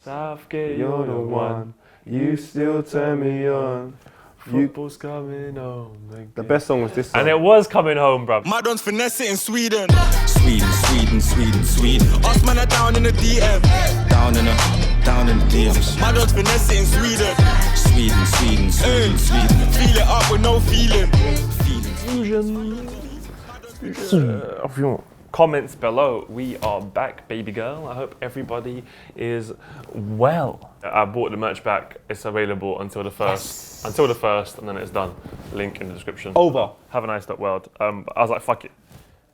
Southgate, you're the one. You still turn me on. Football's coming home. The best song was this song. And it was coming home, bruv. My don's finesse it in Sweden. Sweden. Us man are down in the DM. Down in the DMs. My don's finesse it in Sweden. Sweden. Feel it up with no feeling. Comments below. We are back, baby girl. I hope everybody is well. I bought the merch back. It's available until the 1st. Yes. Until the 1st, and then it's done. Link in the description. Over. Have a nice world. I was like, fuck it.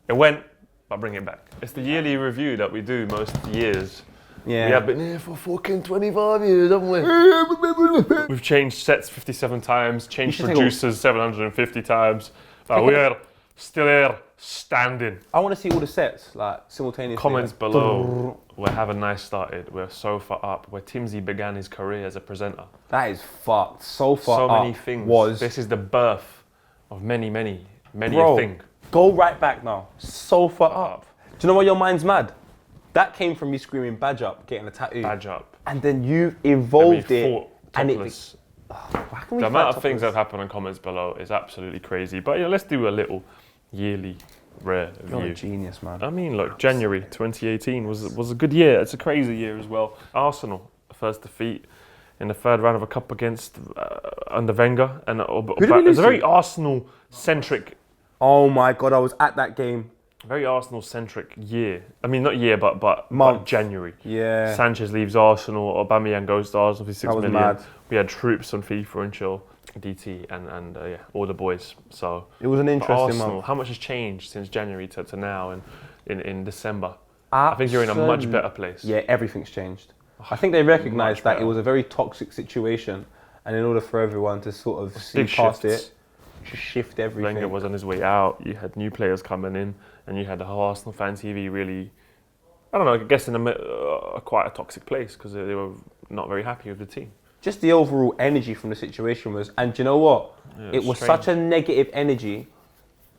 It went, but bring it back. It's the yearly review that we do most years. Yeah. We have been here for fucking 25 years, haven't we? We've changed sets 57 times, changed producers 750 times. But we are still here, standing. I want to see all the sets, like, simultaneously. Comments below. We're having nice started. We're so far up. Where Timsy began his career as a presenter. That is fucked. So far so up many things. This is the birth of many Bro, a thing. Go right back now. So far up. Do you know why your mind's mad? That came from me screaming badge up, getting a tattoo. Badge up. And then you evolved it. And it the amount of things that have happened in comments below is absolutely crazy. But yeah, let's do a little yearly rare review. You're a genius, man. I mean, look, January 2018 was a good year. It's a crazy year as well. Arsenal, first defeat in the third round of a cup against under Wenger, and it was a very Arsenal-centric. Oh my God, I was at that game. Very Arsenal-centric year. I mean, not year, but January. Yeah. Sanchez leaves Arsenal. Aubameyang goes to Arsenal for 6 million. Mad. We had troops on FIFA and Chill, DT, and yeah, all the boys. So it was an interesting month. How much has changed since January to now, and in December? Absolutely. I think you're in a much better place. Yeah, everything's changed. I think they recognised that it was a very toxic situation, and in order for everyone to sort of see past it, to shift everything. Wenger was on his way out. You had new players coming in, and you had the whole Arsenal fan TV really, I don't know, I guess in quite a toxic place because they were not very happy with the team. Just the overall energy from the situation was, and do you know what? Yeah, it was such a negative energy.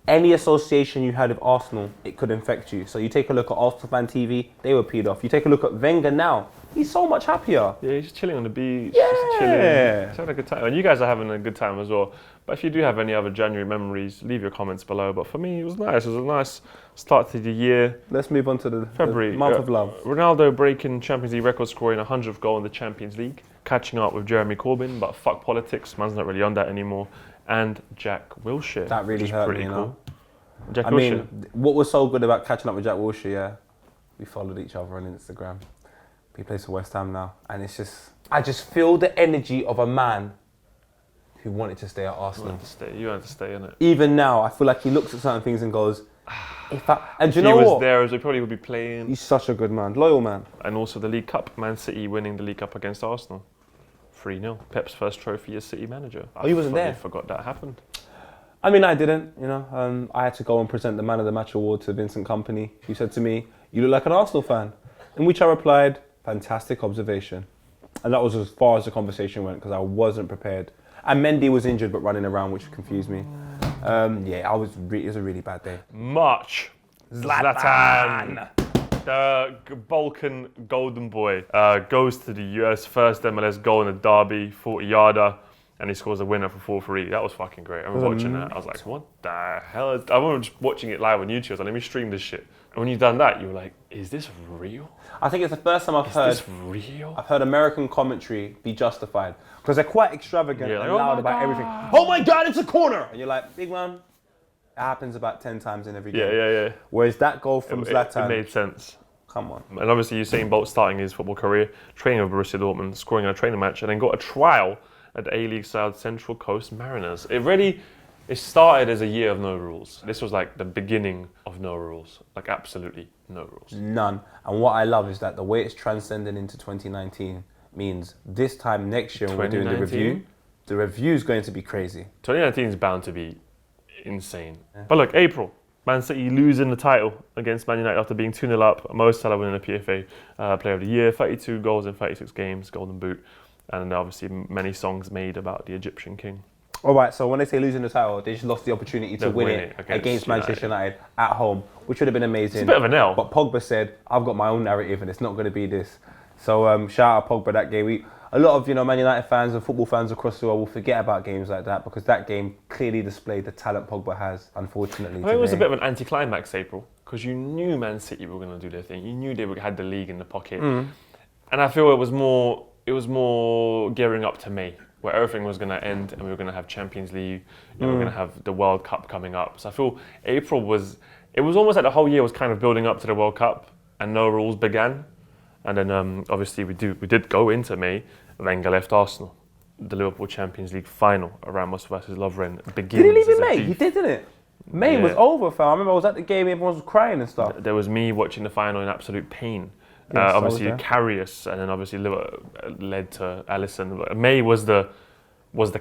Any association you had with Arsenal, it could infect you. So you take a look at Arsenal fan TV, they were peed off. You take a look at Wenger now, he's so much happier. Yeah, he's just chilling on the beach, yeah. just chilling. He's having a good time. And you guys are having a good time as well. But if you do have any other January memories, leave your comments below. But for me, it was nice. It was a nice start to the year. Let's move on to the February. Month of love. Ronaldo breaking Champions League record, scoring 100th goal in the Champions League. Catching up with Jeremy Corbyn, but fuck politics. Man's not really on that anymore. And Jack Wilshere. That really hurt me, you know. Jack Wilshere. Mean, what was so good about catching up with Jack Wilshere, yeah, we followed each other on Instagram. He plays for West Ham now. And it's just, I just feel the energy of a man who wanted to stay at Arsenal. You wanted to stay, innit? Even now, I feel like he looks at certain things and goes, and do you if know he was what? there, he probably would be playing. He's such a good man, loyal man. And also the League Cup, Man City winning the League Cup against Arsenal. 3-0. Pep's first trophy as City manager. Oh, he wasn't there? I forgot that happened. I mean, I didn't, you know. I had to go and present the Man of the Match award to Vincent Kompany, who said to me, "You look like an Arsenal fan." In which I replied, "Fantastic observation." And that was as far as the conversation went because I wasn't prepared. And Mendy was injured but running around, which confused me. Yeah, it was a really bad day. March. Zlatan. The Balkan golden boy goes to the US, first MLS goal in a derby, 40-yarder, and he scores a winner for 4-3. That was fucking great. I remember watching that. I was like, what the hell? I remember just watching it live on YouTube. I was like, let me stream this shit. And when you've done that, you were like, is this real? I think it's the first time I've heard American commentary be justified. Because they're quite extravagant and loud about everything. Oh my God, it's a corner! And you're like, big man, it happens about 10 times in every game. Yeah. Whereas that goal from Zlatan... It made sense. Come on. And obviously Usain Bolt starting his football career, training with Borussia Dortmund, scoring in a training match, and then got a trial at the A-League side Central Coast Mariners. It started as a year of no rules. This was like the beginning of no rules. Like absolutely no rules. None. And what I love is that the way it's transcending into 2019 means this time next year when we're doing the review is going to be crazy. 2019 is bound to be insane. Yeah. But look, April, Man City losing the title against Man United after being 2-0 up. Mo Salah winning the PFA Player of the Year, 32 goals in 36 games, Golden Boot. And obviously many songs made about the Egyptian king. All right, so when they say losing the title, they just lost the opportunity to win it against Manchester United at home, which would have been amazing. It's a bit of an L. But Pogba said, I've got my own narrative and it's not going to be this. So shout out Pogba that game. A lot of Man United fans and football fans across the world will forget about games like that because that game clearly displayed the talent Pogba has, unfortunately. I think it was a bit of an anticlimax, April, because you knew Man City were going to do their thing. You knew they had the league in the pocket. And I feel it was more gearing up to May, where everything was going to end and we were going to have Champions League and we were going to have the World Cup coming up. So I feel April was almost like the whole year was kind of building up to the World Cup and no rules began. And then obviously we did go into May. Wenger left Arsenal. The Liverpool Champions League final, Ramos versus Lovren, begins. Did he leave in May? He did, didn't it? May was over, fam. I remember I was at the game, everyone was crying and stuff. There was me watching the final in absolute pain. Yes, obviously Karius, and then obviously led to Alisson. May was the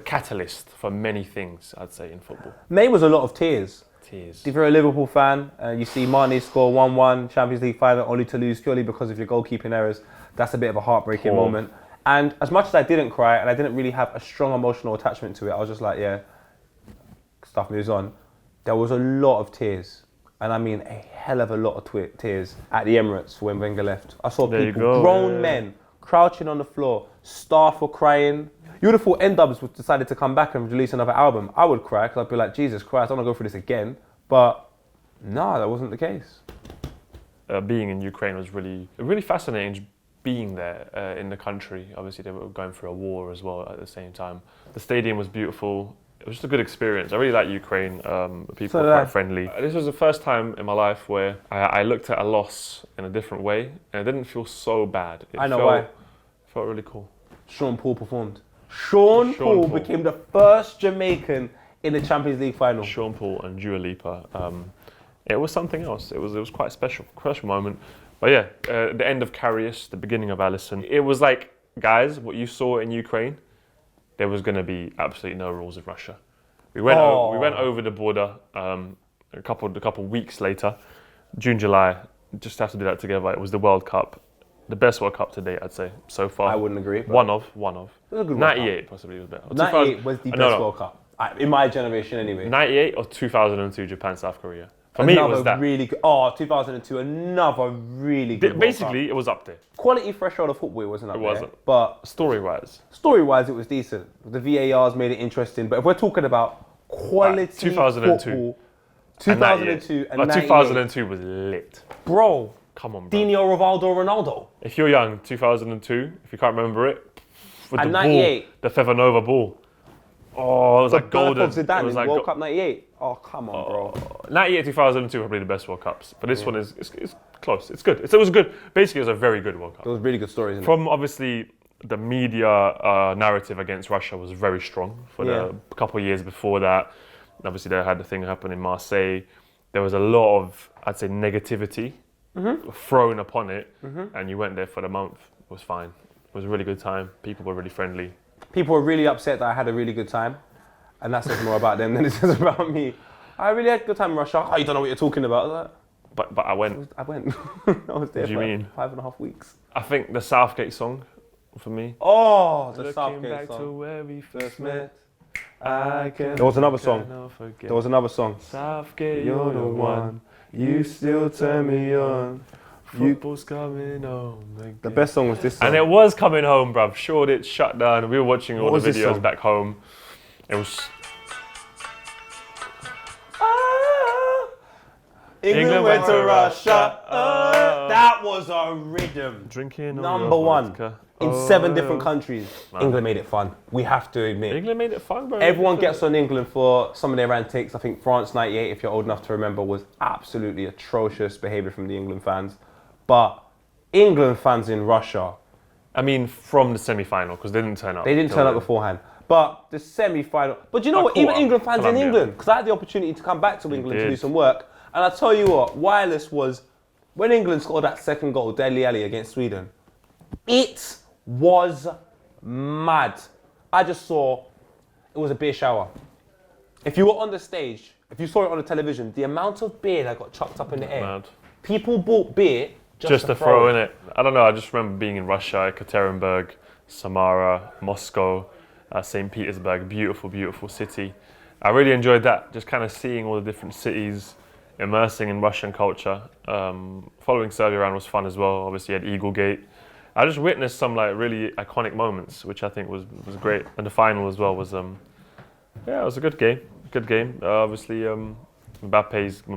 catalyst for many things, I'd say, in football. May was a lot of tears. Tears. If you're a Liverpool fan, you see Mane score 1-1 Champions League final only to lose purely because of your goalkeeping errors. That's a bit of a heartbreaking moment. And as much as I didn't cry and I didn't really have a strong emotional attachment to it, I was just like, yeah, stuff moves on. There was a lot of tears. And I mean a hell of a lot of tears at the Emirates when Wenger left. I saw people, grown men, crouching on the floor. Staff were crying. You would have thought N-Dubs decided to come back and release another album. I would cry because I'd be like, Jesus Christ, I don't want to go through this again. But no, that wasn't the case. Being in Ukraine was really fascinating. Being there in the country, obviously they were going through a war as well at the same time. The stadium was beautiful. It was just a good experience. I really like Ukraine. People were quite friendly. This was the first time in my life where I looked at a loss in a different way and it didn't feel so bad. I know why. It felt really cool. Sean Paul performed. Sean Paul became the first Jamaican in the Champions League final. Sean Paul and Dua Lipa. It was something else. It was quite a special moment. But yeah, the end of Karius, the beginning of Alisson. It was like, guys, what you saw in Ukraine, there was going to be absolutely no rules of Russia. We went over the border a couple weeks later, June, July, just have to do that together. It was the World Cup. The best World Cup to date, I'd say, so far. I wouldn't agree. One of. It was a good 98 possibly was better. 98 was the best World Cup. In my generation anyway. 98 or 2002 Japan, South Korea. For me, it was that. Really good. 2002, another really good Basically, it was up there. Quality threshold of football wasn't up there. It wasn't. But story-wise, it was decent. The VARs made it interesting. But if we're talking about quality 2002. football, 2002 and 2002 was lit. Bro. Come on, bro. Dino, Rivaldo, Ronaldo. If you're young, 2002, if you can't remember it, with and the 98. Ball, the Fevanova ball. Oh, it was like golden. Zidane it was like World Cup 98. Oh, come on, bro. 98, 2002 were probably the best World Cups. But this one is it's close. It's good. It was good. Basically, it was a very good World Cup. It was really good stories, isn't From obviously the media narrative against Russia was very strong for the couple of years before that. Obviously, they had the thing happen in Marseille. There was a lot of, I'd say, negativity thrown upon it. And you went there for the month. It was fine. It was a really good time. People were really friendly. People were really upset that I had a really good time. And that says more about them than it says about me. I really had a good time in Russia. Oh, you don't know what you're talking about. But I went. I went. I was there for 5.5 weeks. I think the Southgate song for me. Oh, the Looking Southgate back song. to where we first met. There was another song. There was another song. Southgate, you're the one. You still turn me on. Football's coming home again. The best song was this song. And it was coming home, bruv. Shoreditch shut down. We were watching all the videos song? back home. It was... England went to Russia. That was a rhythm. Drinking Number one. In 7 different countries. Man. England made it fun. We have to admit. England made it fun, bro. Everyone gets on England for some of their antics. I think France 98, if you're old enough to remember, was absolutely atrocious behaviour from the England fans. But England fans in Russia... I mean, from the semi-final, because they didn't turn up. They didn't turn up beforehand. But the semi-final... But you know what? Even England fans in England, because I had the opportunity to come back to England to do some work. And I tell you what, wireless was... When England scored that second goal, Dele Alli against Sweden, it was mad. I just saw... It was a beer shower. If you were on the stage, if you saw it on the television, the amount of beer that got chucked up in the air. Mad. People bought beer just to throw in it. I don't know, I just remember being in Russia, Ekaterinburg, Samara, Moscow, St. Petersburg, beautiful, beautiful city. I really enjoyed that, just kind of seeing all the different cities, immersing in Russian culture. Following Serbia around was fun as well. Obviously you had Eagle Gate, I just witnessed some like really iconic moments, which I think was great. And the final as well was, it was a good game. Good game. Obviously, Mbappe's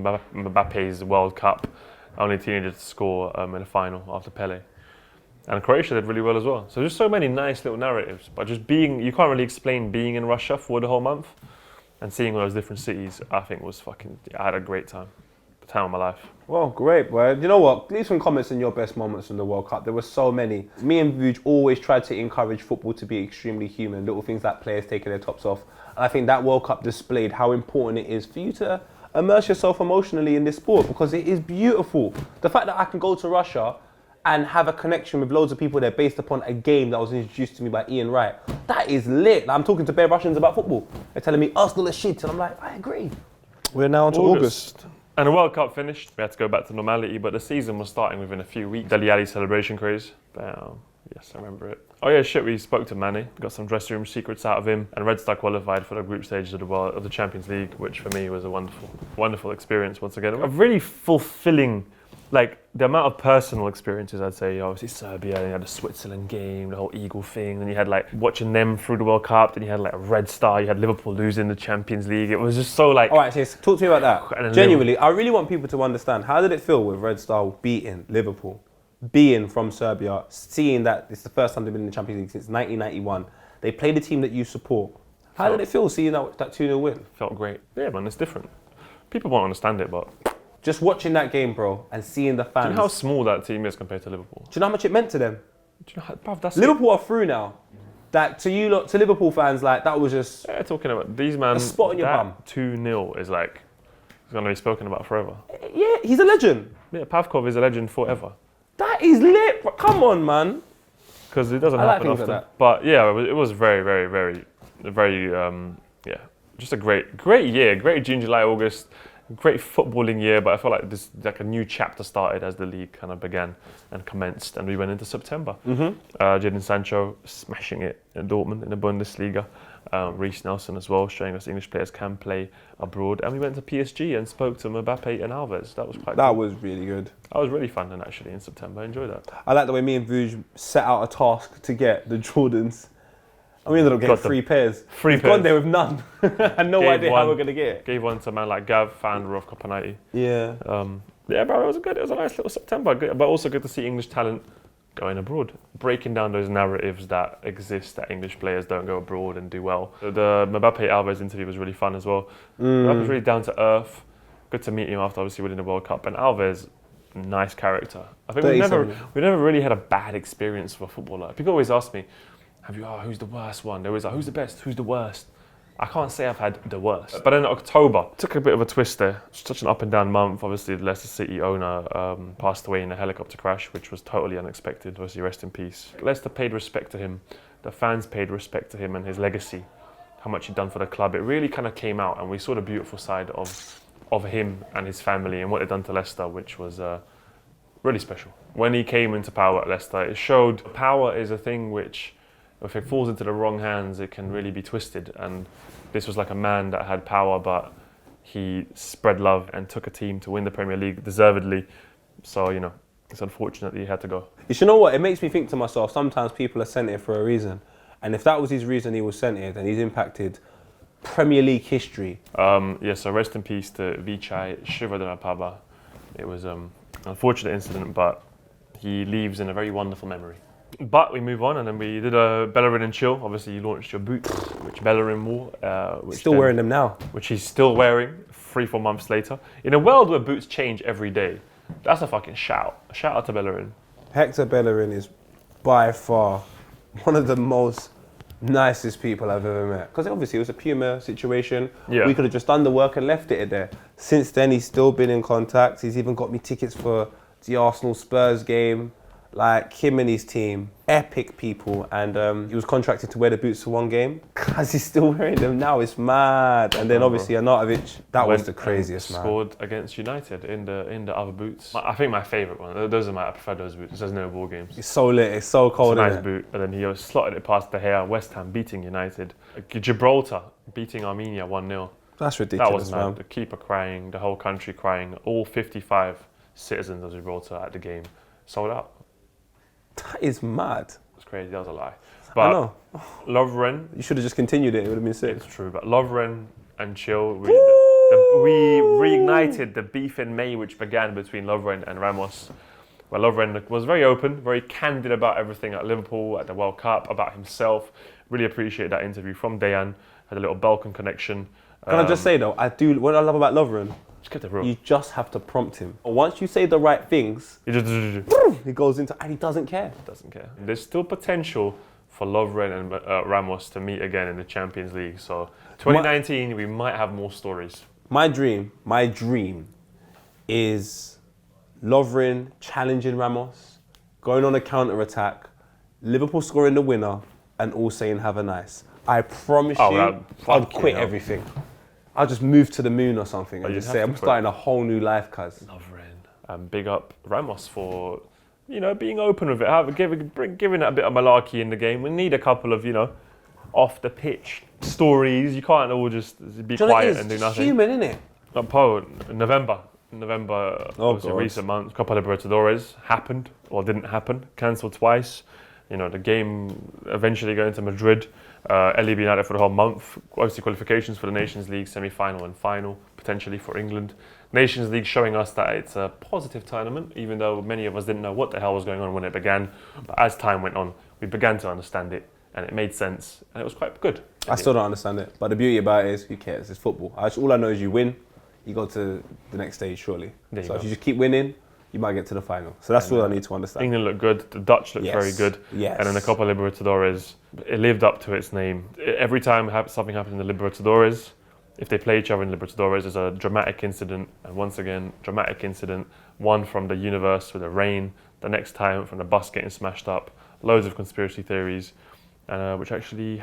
World Cup, only teenager to score in the final after Pele. And Croatia did really well as well. So just so many nice little narratives. But just you can't really explain being in Russia for the whole month. And seeing all those different cities, I think I had a great time. The time of my life. Well, great, boy. You know what? Leave some comments on your best moments from the World Cup. There were so many. Me and Vuj always tried to encourage football to be extremely human. Little things like players taking their tops off. And I think that World Cup displayed how important it is for you to immerse yourself emotionally in this sport, because it is beautiful. The fact that I can go to Russia and have a connection with loads of people there based upon a game that was introduced to me by Ian Wright, that is lit. Like, I'm talking to bare Russians about football. They're telling me Arsenal is shit, and I'm like, I agree. We're now on to August. And the World Cup finished. We had to go back to normality, but the season was starting within a few weeks. Dele Alli celebration craze. Yes, I remember it. Oh yeah, shit, we spoke to Manny. Got some dressing room secrets out of him. And Red Star qualified for the group stages of the Champions League, which for me was a wonderful experience once again. A really fulfilling, like, the amount of personal experiences, I'd say. Obviously Serbia, and you had the Switzerland game, the whole Eagle thing, then you had like watching them through the World Cup, then you had like a Red Star, you had Liverpool losing the Champions League. It was just so like... All right, so talk to me about that. Genuinely, I really want people to understand, how did it feel with Red Star beating Liverpool? Being from Serbia, seeing that it's the first time they've been in the Champions League since 1991. They play the team that you support. How did it feel seeing that 2-0 win? Felt great. Yeah, man, it's different. People won't understand it, but... Just watching that game, bro, and seeing the fans. Do you know how small that team is compared to Liverpool? Do you know how much it meant to them? Do you know how, bruv, that's Liverpool are through now. That to you lot, to Liverpool fans, like, that was just... Yeah, talking about these man. A spot on your bum. 2-0 is like, it's going to be spoken about forever. Yeah, he's a legend. Yeah, Pavkov is a legend forever. That is lit, bro. Come on, man. Because it doesn't happen often. Like that. But yeah, it was very, just a great year. Great June, July, August. Great footballing year, but I felt like this like a new chapter started as the league kind of began and commenced, and we went into September. Jadon Sancho smashing it in Dortmund in the Bundesliga. Reece Nelson as well, showing us English players can play abroad. And we went to PSG and spoke to Mbappe and Alves. That was quite cool. That was really good. That was really fun, and actually in September, I enjoyed that. I like the way me and Vuj set out a task to get the Jordans. And we ended up getting 3 pairs. We've gone there with none. I had no idea how we're going to get it. Gave one to a man like Gav, founder of Copa 90. Yeah. Yeah, bro, it was a nice little September. Good, but also good to see English talent going abroad. Breaking down those narratives that exist that English players don't go abroad and do well. The Mbappe Alves interview was really fun as well. Mbappe was really down to earth. Good to meet him after obviously winning the World Cup. And Alves, nice character. I think we never really had a bad experience for a footballer. People always ask me, who's the worst one? They're always like, who's the best? Who's the worst? I can't say I've had the worst. But in October, took a bit of a twist there. Such an up and down month. Obviously, the Leicester City owner passed away in a helicopter crash, which was totally unexpected. Obviously, rest in peace. Leicester paid respect to him. The fans paid respect to him and his legacy, how much he'd done for the club. It really kind of came out, and we saw the beautiful side of him and his family and what they'd done to Leicester, which was really special. When he came into power at Leicester, it showed power is a thing which, if it falls into the wrong hands, it can really be twisted. And this was like a man that had power, but he spread love and took a team to win the Premier League deservedly. So, it's unfortunate that he had to go. You know what? It makes me think to myself, sometimes people are sent here for a reason. And if that was his reason he was sent here, then he's impacted Premier League history. So rest in peace to Vichai Shivadhanapaba. It was an unfortunate incident, but he leaves in a very wonderful memory. But we move on, and then we did a Bellerin and Chill. Obviously, you launched your boots, which Bellerin wore. Wearing them now. Which he's still wearing 3-4 months later. In a world where boots change every day, that's a fucking shout. A shout out to Bellerin. Hector Bellerin is by far one of the most nicest people I've ever met. Because obviously it was a Puma situation. Yeah. We could have just done the work and left it there. Since then, he's still been in contact. He's even got me tickets for the Arsenal Spurs game. Like, him and his team, epic people. And he was contracted to wear the boots for one game because he's still wearing them now. It's mad. And then obviously Arnautovic, that was the craziest, man. Scored against United in the other boots. I think my favourite one. I prefer those boots. There's no ball games. It's so lit. It's so cold. It's a nice boot. And then he slotted it past the hair. West Ham beating United. Gibraltar beating Armenia 1-0. That's ridiculous, that was man. The keeper crying, the whole country crying. All 55 citizens of Gibraltar at the game sold out. That is mad. It's crazy. That was a lie. I But know. Lovren, You should have just continued it. It would have been sick. it's true. But Lovren and Chill, we reignited the beef in May, which began between Lovren and Ramos. Where Lovren was very open, very candid about everything at Liverpool, at the World Cup, about himself. Really appreciate that interview from Dejan. Had a little Balkan connection. Can I just say though, what I love about Lovren, Just get the real. you just have to prompt him. Once you say the right things, He just he goes into, and he doesn't care. doesn't care. There's still potential for Lovren and Ramos to meet again in the Champions League. So 2019, we might have more stories. My dream is Lovren challenging Ramos, going on a counter-attack, Liverpool scoring the winner, and all saying have a nice. I promise you, I'd quit everything. I'll just move to the moon or something and just say, I'm starting a whole new life, cuz. Lovren. Big up Ramos for, being open with it, giving it a bit of malarkey in the game. We need a couple of, off the pitch stories. You can't all just be quiet and do nothing. It's human, innit? November, obviously recent months, Copa Libertadores happened or didn't happen, cancelled twice. The game eventually going to Madrid. LEB United for the whole month. Obviously qualifications for the Nations League, semi-final and final, potentially for England. Nations League showing us that it's a positive tournament, even though many of us didn't know what the hell was going on when it began. But as time went on, we began to understand it, and it made sense, and it was quite good. I still don't understand it, but the beauty about it is, who cares? It's football. All I know is you win, you go to the next stage, surely. So if you just keep winning, you might get to the final. So that's all I need to understand. England looked good, the Dutch looked very good, Yes. and then the Copa Libertadores, it lived up to its name. Every time something happened in the Libertadores, if they play each other in Libertadores, there's a dramatic incident, and once again, dramatic incident, one from the universe with the rain, the next time from the bus getting smashed up, loads of conspiracy theories, which actually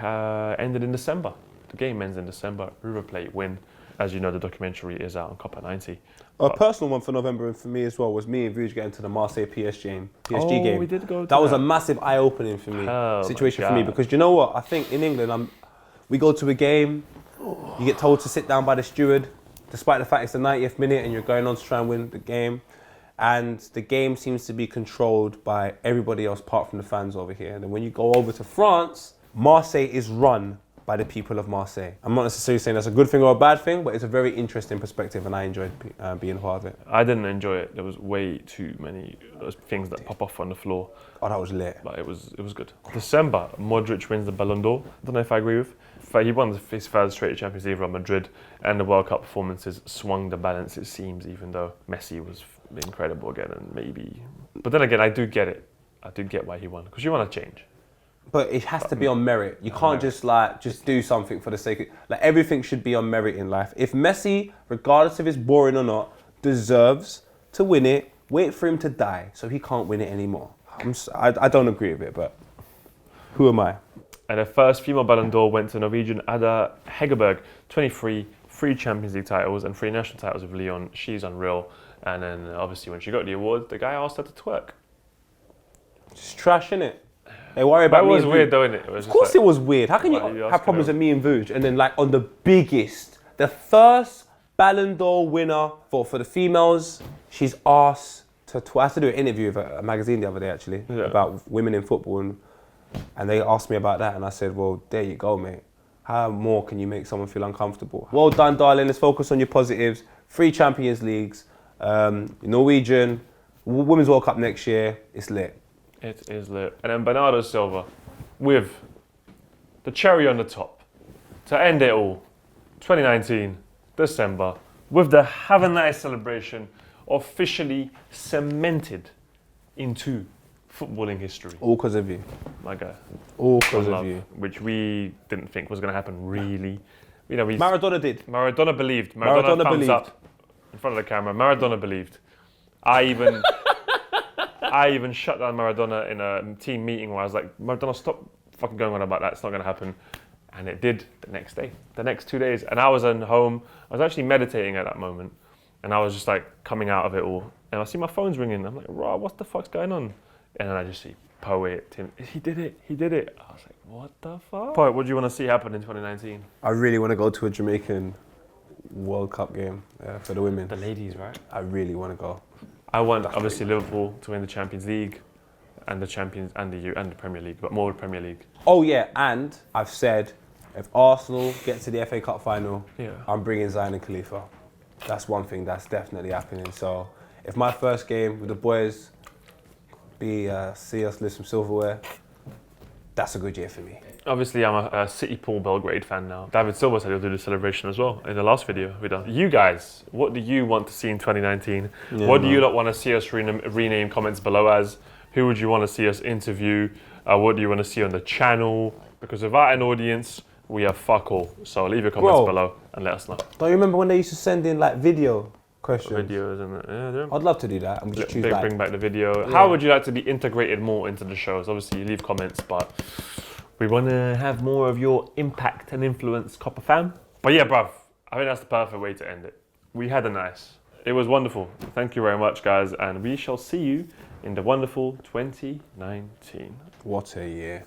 ended in December. The game ends in December, River Plate win. As you know, the documentary is out on Copa 90. A personal one for November and for me as well was me and Vuj getting to the Marseille PSG game. We did go to that. Was a massive eye-opening for me, situation for me, because you know what? I think in England, we go to a game, you get told to sit down by the steward, despite the fact it's the 90th minute and you're going on to try and win the game. And the game seems to be controlled by everybody else apart from the fans over here. And then when you go over to France, Marseille is run by the people of Marseille. I'm not necessarily saying that's a good thing or a bad thing, but it's a very interesting perspective and I enjoyed being part of it. I didn't enjoy it. There was way too many those things that pop off on the floor. Oh, that was lit. But it was good. December, Modric wins the Ballon d'Or. I don't know if I agree with. He won his third straight Champions League from Madrid, and the World Cup performances swung the balance, it seems, even though Messi was incredible again, and maybe. But then again, I do get it. I do get why he won, because you want to change. But it has to be on merit. You can't just do something for the sake of... everything should be on merit in life. If Messi, regardless if it's boring or not, deserves to win it, wait for him to die so he can't win it anymore. I don't agree with it, but who am I? And the first female Ballon d'Or went to Norwegian Ada Hegerberg, 23, 3 Champions League titles and 3 national titles with Lyon. She's unreal. And then obviously when she got the award, the guy asked her to twerk. Just trash, innit? They worry about that me was and weird, Vuj. though, innit? Of course it was weird. How can you have problems with me and Vuj and then on the biggest, the first Ballon d'Or winner for the females, she's asked to twerk. I had to do an interview with a magazine the other day actually about women in football and they asked me about that and I said, well, there you go, mate. How more can you make someone feel uncomfortable? Well done, darling. Let's focus on your positives. 3 Champions Leagues, Norwegian, Women's World Cup next year. It's lit. It is lit. And then Bernardo Silva with the cherry on the top to end it all. 2019, December, with the Have a Nice celebration officially cemented into footballing history. All because of you. My guy. All because of you. Which we didn't think was going to happen, really. Maradona did. Maradona believed. Maradona thumbs up in front of the camera. Maradona believed. I even shut down Maradona in a team meeting where I was like, Maradona, stop fucking going on about that. It's not going to happen. And it did the next day, the next 2 days. And I was at home. I was actually meditating at that moment. And I was just like coming out of it all. And I see my phone's ringing. I'm like, Raw, what the fuck's going on? And then I just see Poet, Tim. He did it. I was like, what the fuck? Poet, what do you want to see happen in 2019? I really want to go to a Jamaican World Cup game for the women. The ladies, right? I really want to go. I want, obviously, Liverpool to win the Champions League. and the Champions and the Premier League, but more the Premier League. Oh yeah, and I've said if Arsenal get to the FA Cup final, Yeah. I'm bringing Zion and Khalifa. That's one thing that's definitely happening. So if my first game with the boys be see us lift some silverware, that's a good year for me. Obviously, I'm a City Paul Belgrade fan now. David Silva said he'll do the celebration as well in the last video we done. You guys, what do you want to see in 2019? What do you lot want to see us rename comments below as? Who would you want to see us interview? What do you want to see on the channel? Because without an audience, we have fuck all. So leave your comments below and let us know. Don't you remember when they used to send in like video questions? Videos and yeah, I'd love to do that. I'm just choose bring back the video. How would you like to be integrated more into the shows? Obviously, you leave comments, but we want to have more of your impact and influence, Copper fam. But yeah, bruv, I think that's the perfect way to end it. We had a nice. It was wonderful. Thank you very much, guys, and we shall see you in the wonderful 2019. What a year.